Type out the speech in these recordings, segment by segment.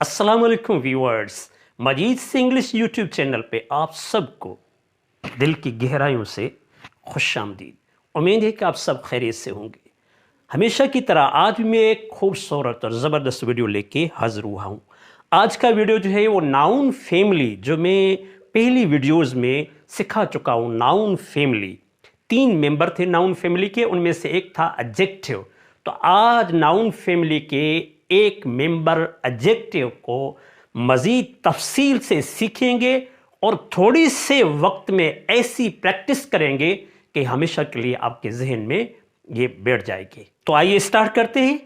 अस्सलाम वालेकुम व्यूअर्स, मजीद से इंग्लिश यूट्यूब चैनल पे आप सबको दिल की गहराइयों से खुशामदीद। उम्मीद है कि आप सब खैरियत से होंगे। हमेशा की तरह आज भी मैं एक खूबसूरत और ज़बरदस्त वीडियो लेके हाजिर हुआ हूँ। आज का वीडियो जो है वो नाउन फैमिली, जो मैं पहली वीडियोज़ में सिखा चुका हूँ। नाउन फैमिली 3 मेंबर थे नाउन फैमिली के, उनमें से एक था एडजेक्टिव। तो आज नाउन फैमिली के एक मेंबर एडजेक्टिव को मज़ीद तफसील से सीखेंगे और थोड़ी से वक्त में ऐसी प्रैक्टिस करेंगे कि हमेशा के लिए आपके जहन में ये बैठ जाएगी। तो आइए स्टार्ट करते हैं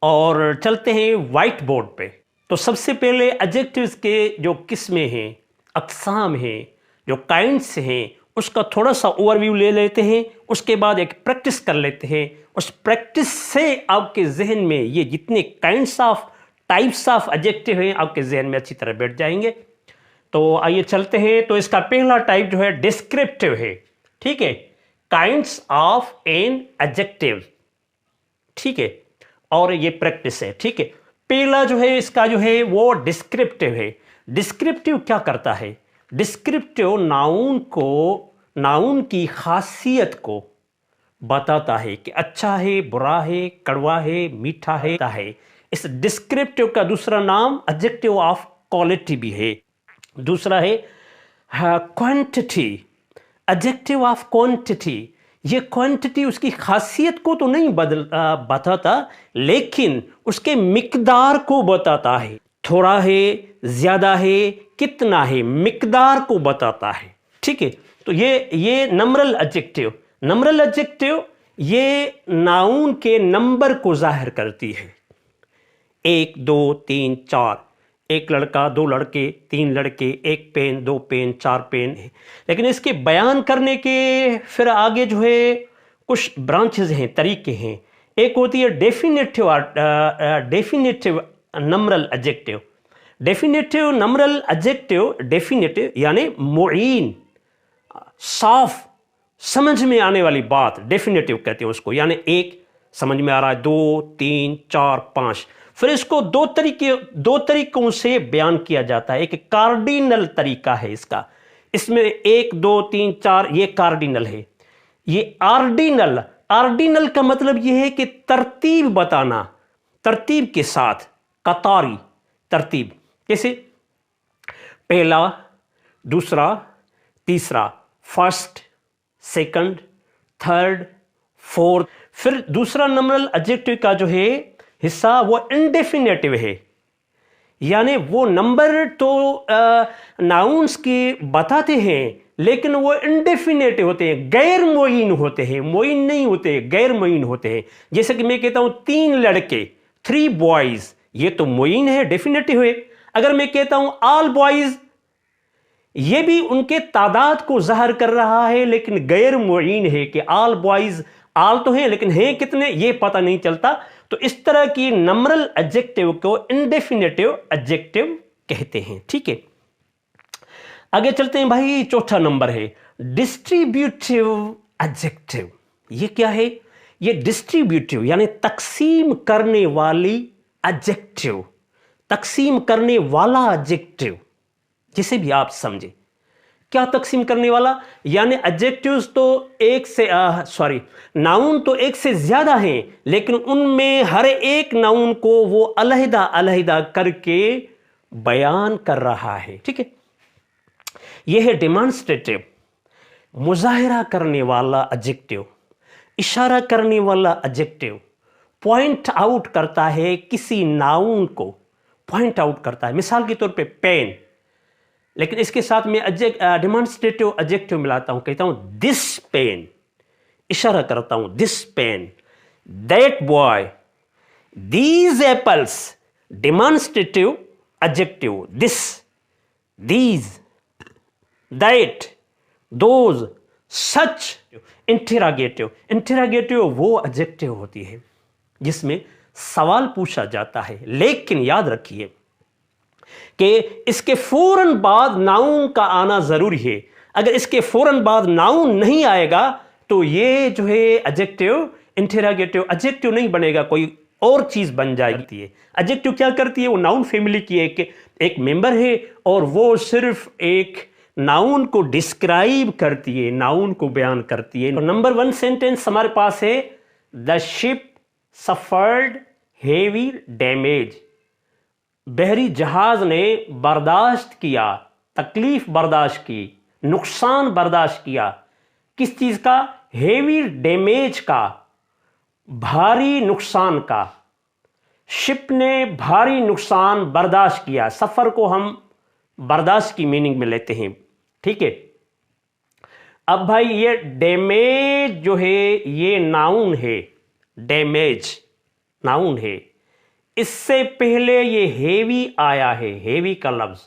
और चलते हैं वाइट बोर्ड पे। तो सबसे पहले एडजेक्टिव्स के जो किस्में हैं, अक़साम हैं, जो काइंड्स हैं, उसका थोड़ा सा ओवरव्यू ले लेते हैं। उसके बाद एक प्रैक्टिस कर लेते हैं। उस प्रैक्टिस से आपके जहन में ये जितने kinds of types of adjective हैं आपके जहन में अच्छी तरह बैठ जाएंगे। तो आइए चलते हैं। तो इसका पहला टाइप जो है डिस्क्रिप्टिव है, ठीक है, काइंड्स ऑफ एन एडजेक्टिव, ठीक है, और ये प्रैक्टिस है, ठीक है। पहला जो है इसका जो है वो डिस्क्रिप्टिव है। डिस्क्रिप्टिव क्या करता है? डिस्क्रिप्टिव नाउन की खासियत को बताता है कि अच्छा है, बुरा है, कड़वा है, मीठा है। इस डिस्क्रिप्टिव का दूसरा नाम एडजेक्टिव ऑफ क्वालिटी भी है। दूसरा है क्वांटिटी, एडजेक्टिव ऑफ क्वांटिटी। ये क्वांटिटी उसकी खासियत को तो नहीं बताता, लेकिन उसके मिकदार को बताता है। थोड़ा है, ज्यादा है, कितना है, मिकदार को बताता है, ठीक है। तो ये नंबरल एडजेक्टिव, नंबरल एडजेक्टिव ये नाउन के नंबर को जाहिर करती है। 1 2 3 4, एक लड़का, 2 लड़के, 3 लड़के, 1 पेन, 2 पेन, 4 पेन है। लेकिन इसके बयान करने के फिर आगे जो है कुछ ब्रांचेस हैं, तरीके हैं। एक होती है definitive numeral adjective. Definitive numeral adjective, definitive यानी मुईन, साफ समझ में आने वाली बात, डेफिनेटिव कहते हैं उसको। यानी 1 समझ में आ रहा है, 2 3 4 5। फिर इसको दो तरीकों से बयान किया जाता है। एक कार्डिनल तरीका है इसका, इसमें 1 2 3 4 ये कार्डिनल है। ये आर्डिनल का मतलब ये है कि तरतीब बताना, तरतीब के साथ, कतारी तरतीब। जैसे पहला, दूसरा, तीसरा, फर्स्ट, सेकंड, थर्ड, फोर्थ। फिर दूसरा नंबरल एडजेक्टिव का जो है हिस्सा वो इंडेफिनेटिव है, यानी वो नंबर तो नाउन्स के बताते हैं लेकिन वो इंडेफिनेटिव होते हैं, गैर मुईन होते हैं, मुईन नहीं होते, गैर मुईन होते हैं। जैसे कि मैं कहता हूं 3 लड़के, 3 बॉयज, ये तो मुईन है, डेफिनेटिव है। अगर मैं कहता हूं ऑल बॉयज, ये भी उनके तादाद को जाहिर कर रहा है लेकिन गैर मुईन है कि ऑल बॉयज, ऑल तो हैं लेकिन हैं कितने ये पता नहीं चलता। तो इस तरह की नंबरल एडजेक्टिव को इंडेफिनेटिव एडजेक्टिव कहते हैं, ठीक है। आगे चलते हैं भाई। चौथा नंबर है डिस्ट्रीब्यूटिव एडजेक्टिव। ये क्या है? ये डिस्ट्रीब्यूटिव यानी तकसीम करने वाली एडजेक्टिव, तकसीम करने वाला एडजेक्टिव, जिसे भी आप समझे। क्या तकसीम करने वाला? यानी एडजेक्टिव्स तो नाउन तो एक से ज्यादा हैं, लेकिन उनमें हर एक नाउन को वो अलहदा करके बयान कर रहा है, ठीक है। यह है डेमॉन्स्ट्रेटिव, मुजाहिरा करने वाला एडजेक्टिव, इशारा करने वाला एडजेक्टिव, पॉइंट आउट करता है, किसी नाउन को पॉइंट आउट करता है। मिसाल के तौर पे पेन, लेकिन इसके साथ में डेमॉन्स्ट्रेटिव एडजेक्टिव मिलाता हूं, कहता हूं दिस पेन, इशारा करता हूं this pen, that boy, these apples, demonstrative adjective, this, these, that, those, such. Interrogative वो एडजेक्टिव होती है जिसमें सवाल पूछा जाता है, लेकिन याद रखिए कि इसके फौरन बाद नाउन का आना जरूरी है। अगर इसके फौरन बाद नाउन नहीं आएगा तो ये जो है एडजेक्टिव इंटेरोगेटिव एडजेक्टिव नहीं बनेगा, कोई और चीज बन जाती है। एडजेक्टिव क्या करती है, वो नाउन फैमिली की एक मेंबर है और वो सिर्फ एक नाउन को डिस्क्राइब करती है, नाउन को बयान करती है। नंबर 1 सेंटेंस हमारे पास है, the ship suffered heavy damage. बहरी जहाज ने बर्दाश्त किया, तकलीफ बर्दाश्त की, नुकसान बर्दाश्त किया। किस चीज का, हेवी डैमेज का, भारी नुकसान का। शिप ने भारी नुकसान बर्दाश्त किया। सफर को हम बर्दाश्त की मीनिंग में लेते हैं, ठीक है। अब भाई ये डैमेज जो है ये नाउन है, डैमेज नाउन है। इससे पहले ये हेवी आया है, हेवी का लफ्ज।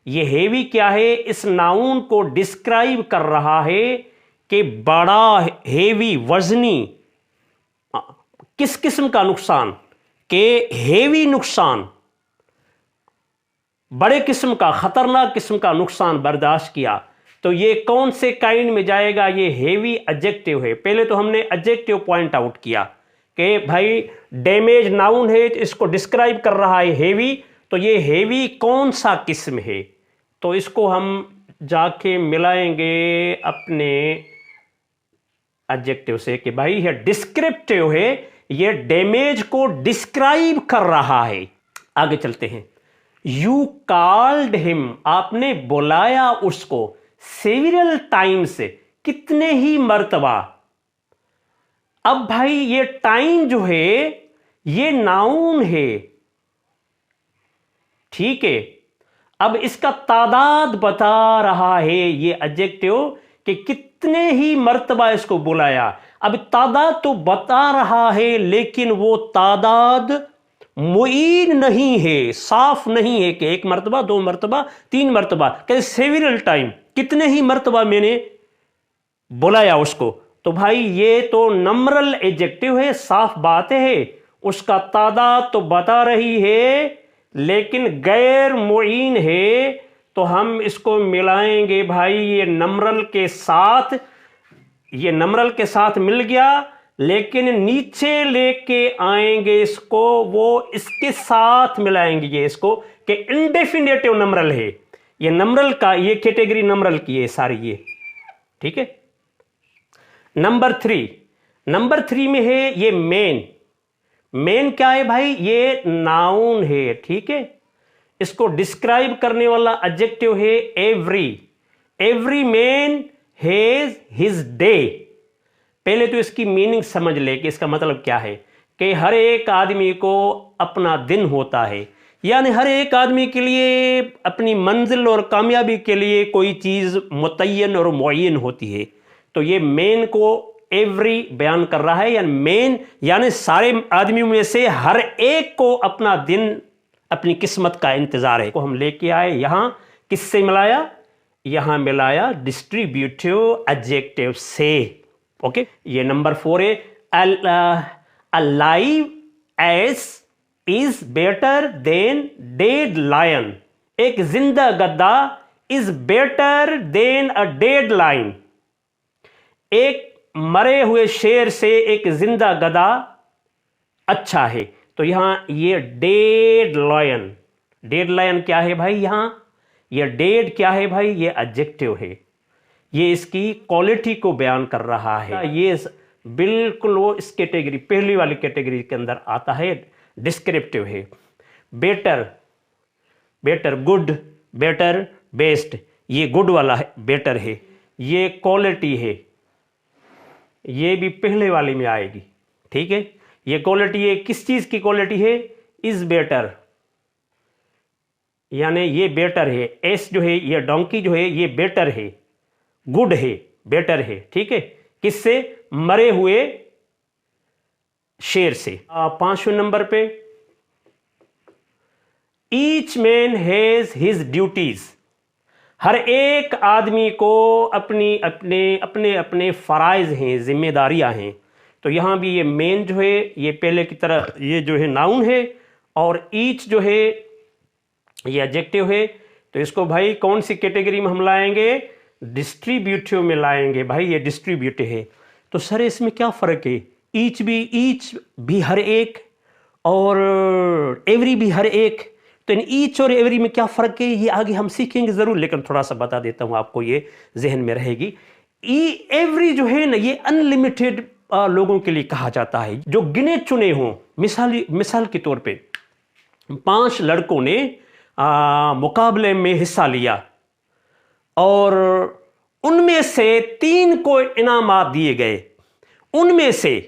ये हेवी क्या है, इस नाउन को डिस्क्राइब कर रहा है कि बड़ा हेवी वजनी। किस किस्म का नुकसान, के हेवी नुकसान, बड़े किस्म का, खतरनाक किस्म का नुकसान बर्दाश्त किया। तो ये कौन से काइंड में जाएगा, ये हेवी एडजेक्टिव है। पहले तो हमने एडजेक्टिव पॉइंट आउट किया कि भाई डैमेज नाउन है, तो इसको डिस्क्राइब कर रहा है हेवी। तो ये हेवी कौन सा किस्म है, तो इसको हम जाके मिलाएंगे अपने एडजेक्टिव से कि भाई ये डिस्क्रिप्टिव है, ये डैमेज को डिस्क्राइब कर रहा है। आगे चलते हैं। यू कॉल्ड हिम, आपने बुलाया उसको, सेवरल टाइम्स, कितने ही मर्तबा। अब भाई ये टाइम जो है ये नाउन है, ठीक है। अब इसका तादाद बता रहा है ये एडजेक्टिव कि कितने ही मर्तबा इसको बुलाया। अब तादाद तो बता रहा है लेकिन वो तादाद मुईन नहीं है, साफ नहीं है कि 1 मर्तबा, 2 मर्तबा, 3 मर्तबा, कहते सेवरल टाइम, कितने ही मर्तबा मैंने बुलाया उसको। तो भाई ये तो नम्रल एडजेक्टिव है, साफ बात है, उसका तादाद तो बता रही है लेकिन गैर मुईन है। तो हम इसको मिलाएंगे भाई ये नम्रल के साथ, ये नम्रल के साथ मिल गया, लेकिन नीचे लेके आएंगे इसको, वो इसके साथ मिलाएंगे ये इसको कि इंडेफिनेटिव नम्रल है। ये नम्रल का, ये कैटेगरी नम्रल की है सारी ये, ठीक है। नंबर 3 में है ये मेन। मेन क्या है भाई, ये नाउन है, ठीक है। इसको डिस्क्राइब करने वाला एडजेक्टिव है every. Every man has his day. पहले तो इसकी मीनिंग समझ ले कि इसका मतलब क्या है, कि हर एक आदमी को अपना दिन होता है, यानी हर एक आदमी के लिए अपनी मंजिल और कामयाबी के लिए कोई चीज़ मुतय्यन और मुअय्यन होती है। तो ये मेन को एवरी बयान कर रहा है, यानी मेन यानी सारे आदमियों में से हर एक को अपना दिन, अपनी किस्मत का इंतजार है। को हम लेके आए यहां, किससे मिलाया, यहां मिलाया डिस्ट्रीब्यूटिव एडजेक्टिव से। ओके, ये नंबर 4 है। Alive ass is better than dead lion. एक जिंदा गद्दा is better than a dead lion. एक मरे हुए शेर से एक जिंदा गधा अच्छा है। तो यहां ये डेड लायन, डेड लायन क्या है भाई, यहां ये डेड क्या है भाई, ये एडजेक्टिव है, ये इसकी क्वालिटी को बयान कर रहा है। ये बिल्कुल वो इस कैटेगरी, पहली वाली कैटेगरी के अंदर आता है, डिस्क्रिप्टिव है। Better, better good, better best, ये गुड वाला है, बेटर है। ये क्वालिटी है, ये भी पहले वाले में आएगी, ठीक है। ये क्वालिटी है, किस चीज की क्वालिटी है, इज बेटर, यानी ये बेटर है। एस जो है, ये डोंकी जो है, ये बेटर है, गुड है, बेटर है, ठीक है। किससे, मरे हुए शेर से। 5वें नंबर पे, each man has his duties. हर एक आदमी को अपनी अपने अपने फराइज हैं, जिम्मेदारियां हैं। तो यहां भी ये मेन जो है ये पहले की तरह ये जो है नाउन है, और ईच जो है ये एडजेक्टिव है। तो इसको भाई कौन सी कैटेगरी में हम लाएंगे, डिस्ट्रीब्यूटिव में लाएंगे। भाई ये डिस्ट्रीब्यूटिव है। तो सर इसमें क्या फ़र्क है, ईच भी हर एक, और एवरी भी हर एक। तो इन ईच और एवरी में क्या फ़र्क है ये आगे हम सीखेंगे ज़रूर, लेकिन थोड़ा सा बता देता हूँ आपको, ये जहन में रहेगी। एवरी जो है ना ये अनलिमिटेड लोगों के लिए कहा जाता है जो गिने चुने हों। मिसाल के तौर पे 5 लड़कों ने मुकाबले में हिस्सा लिया और उनमें से 3 को इनामात दिए गए। उनमें से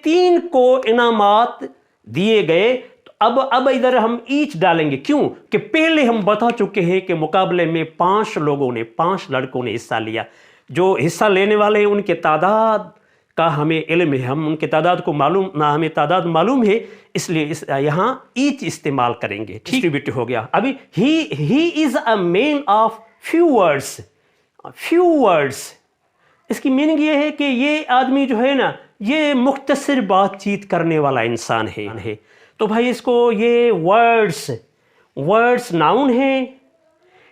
3 को इनामात दिए गए। तो अब इधर हम ईच डालेंगे, क्यों कि पहले हम बता चुके हैं कि मुकाबले में 5 लड़कों ने हिस्सा लिया। जो हिस्सा लेने वाले हैं उनके तादाद का हमें इल्म है, हम उनके तादाद को हमें तादाद मालूम है, इसलिए यहां ईच इस्तेमाल करेंगे। ठीक हो गया। अभी he is a man of few words. इसकी मीनिंग ये है कि ये आदमी जो है ना ये मुख्तसर बातचीत करने वाला इंसान है। तो भाई इसको ये वर्ड्स नाउन है,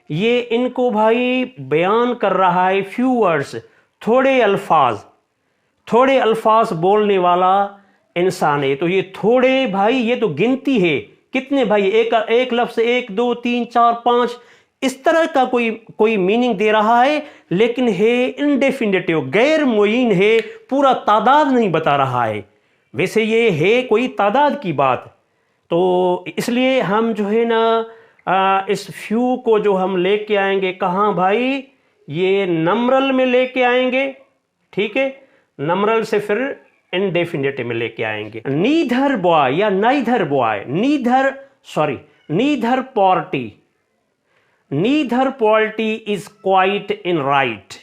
ये इनको भाई बयान कर रहा है। फ्यू वर्ड्स थोड़े अल्फाज बोलने वाला इंसान है। तो ये थोड़े भाई ये तो गिनती है, कितने भाई, एक लफ्ज़ 1 2 3 4 5 इस तरह का कोई मीनिंग दे रहा है, लेकिन है इंडेफिनेटिव, गैर मुय्यन है, पूरा तादाद नहीं बता रहा है। वैसे ये है कोई तादाद की बात। तो इसलिए हम जो है ना इस फ्यू को जो हम लेके आएंगे कहाँ भाई, ये नम्रल में लेके आएंगे। ठीक है, नम्रल से फिर इंडेफिनेटिव में लेके आएंगे। नीदर बॉय या neither boy, neither polity is quite in right.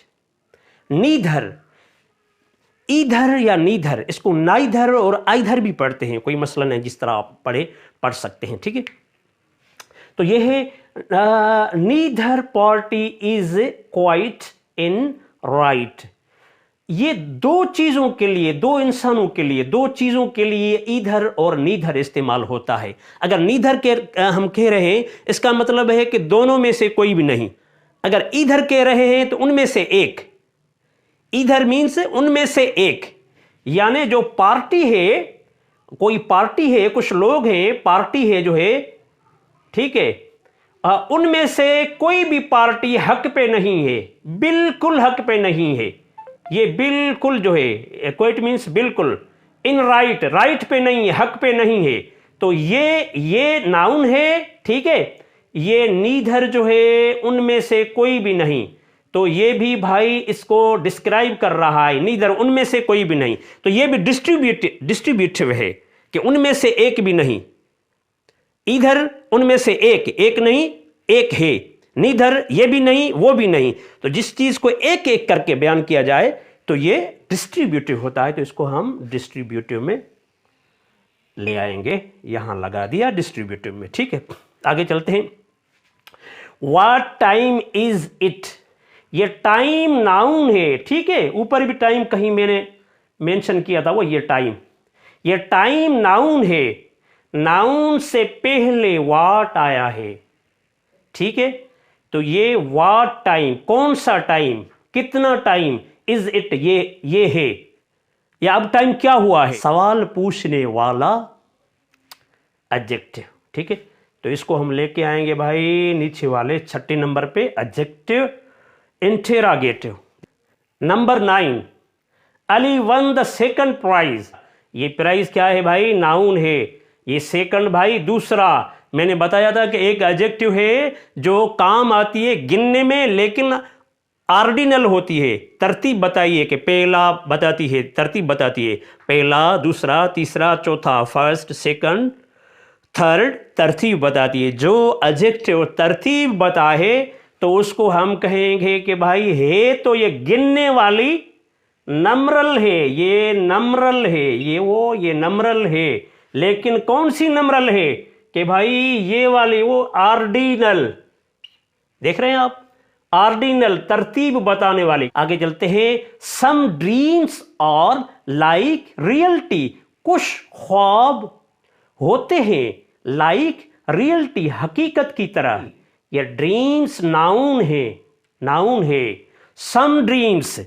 Either या नीधर, इसको नाइधर और आइधर भी पढ़ते हैं, कोई मसला नहीं, जिस तरह आप पढ़ सकते हैं। ठीक है, तो ये है neither polity is quite in right. ये दो चीज़ों के लिए, दो इंसानों के लिए, दो चीज़ों के लिए ईधर और नीधर इस्तेमाल होता है। अगर नीधर के हम कह रहे हैं इसका मतलब है कि दोनों में से कोई भी नहीं। अगर ईधर कह रहे हैं तो उनमें से एक, ईधर मीन्स उनमें से एक, यानी जो पार्टी है, कोई पार्टी है, कुछ लोग हैं, पार्टी है जो है, ठीक है, उनमें से कोई भी पार्टी हक पे नहीं है, बिल्कुल हक पे नहीं है। ये बिल्कुल जो है, क्वाइट मीन्स बिल्कुल, इन राइट पे नहीं है, हक पे नहीं है। तो ये नाउन है। ठीक है, ये नीधर जो है उनमें से कोई भी नहीं, तो ये भी भाई इसको डिस्क्राइब कर रहा है, नीधर उनमें से कोई भी नहीं। तो ये भी डिस्ट्रीब्यूटिव है कि उनमें से एक भी नहीं। इधर उनमें से एक नहीं, एक है। नीधर ये भी नहीं वो भी नहीं। तो जिस चीज को एक एक करके बयान किया जाए तो ये डिस्ट्रीब्यूटिव होता है। तो इसको हम डिस्ट्रीब्यूटिव में ले आएंगे, यहां लगा दिया डिस्ट्रीब्यूटिव में। ठीक है, आगे चलते हैं। व्हाट टाइम इज इट, ये टाइम नाउन है। ठीक है, ऊपर भी टाइम कहीं मैंने मेंशन किया था, वो ये टाइम नाउन है। नाउन से पहले व्हाट आया है। ठीक है, तो ये व्हाट टाइम, कौन सा टाइम, कितना टाइम, इज इट ये है, या अब टाइम क्या हुआ है, सवाल पूछने वाला एडजेक्टिव। ठीक है, तो इसको हम लेके आएंगे भाई नीचे वाले 6 नंबर पे, adjective interrogative. Number 9, Ali won the second prize. ये प्राइज क्या है भाई, नाउन है। ये सेकंड भाई दूसरा। मैंने बताया था कि एक एडजेक्टिव है जो काम आती है गिनने में, लेकिन ऑर्डिनल होती है। तरतीब बताइए कि पहला बताती है, तरतीब बताती है, पहला, दूसरा, तीसरा, चौथा, फर्स्ट, सेकंड, थर्ड, तरतीब बताती है। जो एडजेक्टिव तरतीब बताए तो उसको हम कहेंगे कि भाई है तो ये गिनने वाली नम्रल है, ये नम्रल है, ये नम्रल है। लेकिन कौन सी नम्रल है कि भाई ये वाली, वो ऑर्डिनल, देख रहे हैं आप, ऑर्डिनल, तरतीब बताने वाली। आगे चलते हैं। सम ड्रीम्स और लाइक रियलिटी, कुछ ख्वाब होते हैं लाइक रियलिटी, हकीकत की तरह। ये ड्रीम्स नाउन है। सम ड्रीम्स,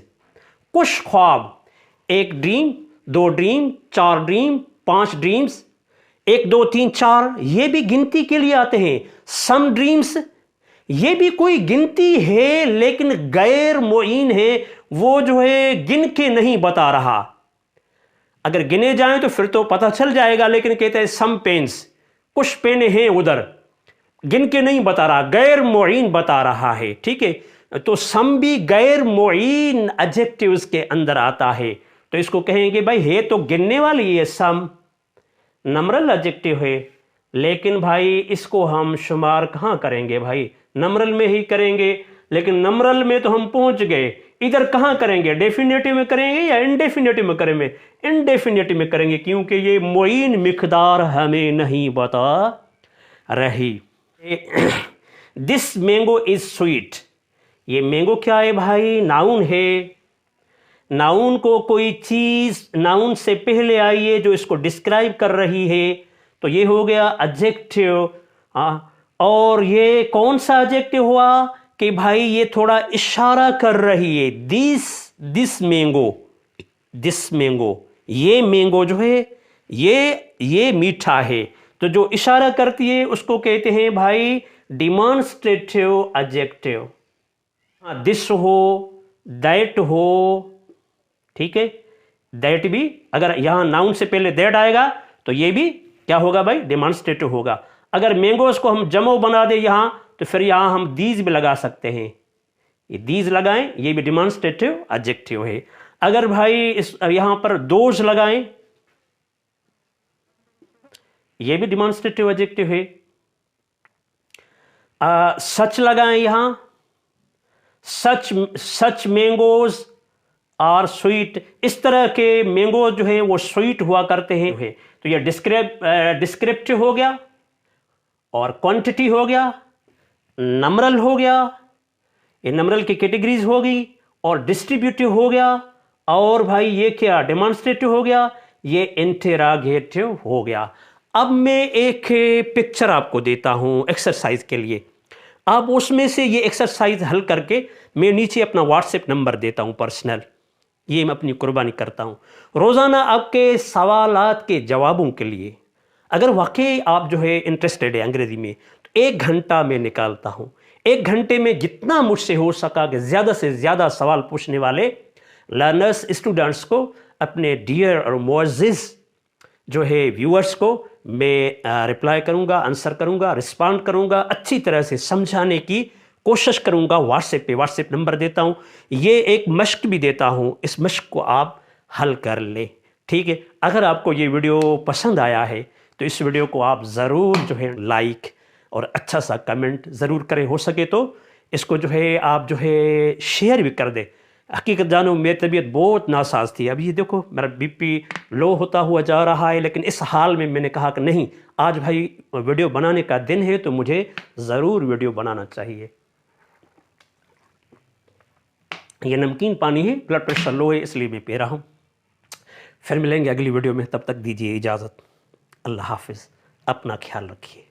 कुछ ख्वाब, एक ड्रीम 2 ड्रीम, 4 ड्रीम, 5 ड्रीम्स, 1 2 3 4, ये भी गिनती के लिए आते हैं। सम ड्रीम्स, ये भी कोई गिनती है लेकिन गैर मुईन है, वो जो है गिन के नहीं बता रहा। अगर गिने जाएं तो फिर तो पता चल जाएगा, लेकिन कहते हैं सम पेन्स, कुछ पेने हैं उधर, गिन के नहीं बता रहा, गैर मुईन बता रहा है। ठीक है, तो सम भी गैर मुईन एडजेक्टिव्स के अंदर आता है, तो इसको कहेंगे भाई है तो गिनने वाली है, सम नम्रल एडजेक्टिव है, लेकिन भाई इसको हम शुमार कहाँ करेंगे भाई, नम्रल में ही करेंगे। लेकिन नम्रल में तो हम पहुंच गए, इधर कहाँ करेंगे, डेफिनेटिव में करेंगे या इंडेफिनेटिव में करेंगे? इंडेफिनेटिव में करेंगे, क्योंकि ये मुईन मिकदार हमें नहीं बता रही। दिस मैंगो इज स्वीट, ये मैंगो क्या है भाई, नाउन है। नाउन को कोई चीज नाउन से पहले आई है जो इसको डिस्क्राइब कर रही है, तो ये हो गया एडजेक्टिव। और ये कौन सा एडजेक्टिव हुआ कि भाई ये थोड़ा इशारा कर रही है, दिस मैंगो, ये मैंगो जो है ये मीठा है, तो जो इशारा करती है उसको कहते हैं भाई डिमॉन्स्ट्रेटिव एडजेक्टिव। दिस हो, दैट हो, ठीक है, दैट भी अगर यहां नाउन से पहले दैट आएगा तो ये भी क्या होगा भाई, डिमॉन्स्ट्रेटिव होगा। अगर मैंगोज को हम जमो बना दे यहां, तो फिर यहां हम दीज भी लगा सकते हैं, ये दीज लगाएं, ये भी डिमॉन्स्ट्रेटिव एडजेक्टिव है। अगर भाई इस यहां पर दोज लगाएं, ये भी डिमॉन्स्ट्रेटिव एडजेक्टिव है। सच लगाएं यहां, सच मैंगोज आर स्वीट, इस तरह के मैंगो जो है वो स्वीट हुआ करते हैं। तो ये डिस्क्रिप्टिव हो गया, और क्वांटिटी हो गया, नम्रल हो गया, ये नम्रल की कैटेगरीज हो गई, और डिस्ट्रीब्यूटिव हो गया, और भाई ये क्या डेमोन्स्ट्रेटिव हो गया, ये इंटेरोगेटिव हो गया। अब मैं एक पिक्चर आपको देता हूं एक्सरसाइज के लिए, आप उसमें से ये एक्सरसाइज हल करके मैं नीचे अपना व्हाट्सएप नंबर देता हूं पर्सनल, ये मैं अपनी कुर्बानी करता हूं रोज़ाना आपके सवालात के जवाबों के लिए। अगर वाकई आप जो है इंटरेस्टेड है अंग्रेजी में, तो 1 घंटा मैं निकालता हूं। 1 घंटे में जितना मुझसे हो सका कि ज़्यादा से ज़्यादा सवाल पूछने वाले लर्नर्स, स्टूडेंट्स को, अपने डियर और मुअज़्ज़िज़ जो है व्यूअर्स को मैं रिप्लाई करूंगा, आंसर करूंगा, रिस्पॉन्ड करूंगा, अच्छी तरह से समझाने की कोशिश करूंगा। व्हाट्सएप नंबर देता हूं, ये एक मश्क भी देता हूं, इस मश्क को आप हल कर लें। ठीक है, अगर आपको ये वीडियो पसंद आया है तो इस वीडियो को आप ज़रूर जो है लाइक और अच्छा सा कमेंट ज़रूर करें, हो सके तो इसको जो है आप जो है शेयर भी कर दें। हकीकत जानो मेरी तबीयत बहुत नासाज थी, अभी ये देखो मेरा बीपी लो होता हुआ जा रहा है, लेकिन इस हाल में मैंने कहा कि नहीं, आज भाई वीडियो बनाने का दिन है तो मुझे ज़रूर वीडियो बनाना चाहिए। ये नमकीन पानी है, ब्लड प्रेशर लो है इसलिए मैं पी रहा हूँ। फिर मिलेंगे अगली वीडियो में, तब तक दीजिए इजाज़त। अल्लाह हाफिज़, अपना ख्याल रखिए।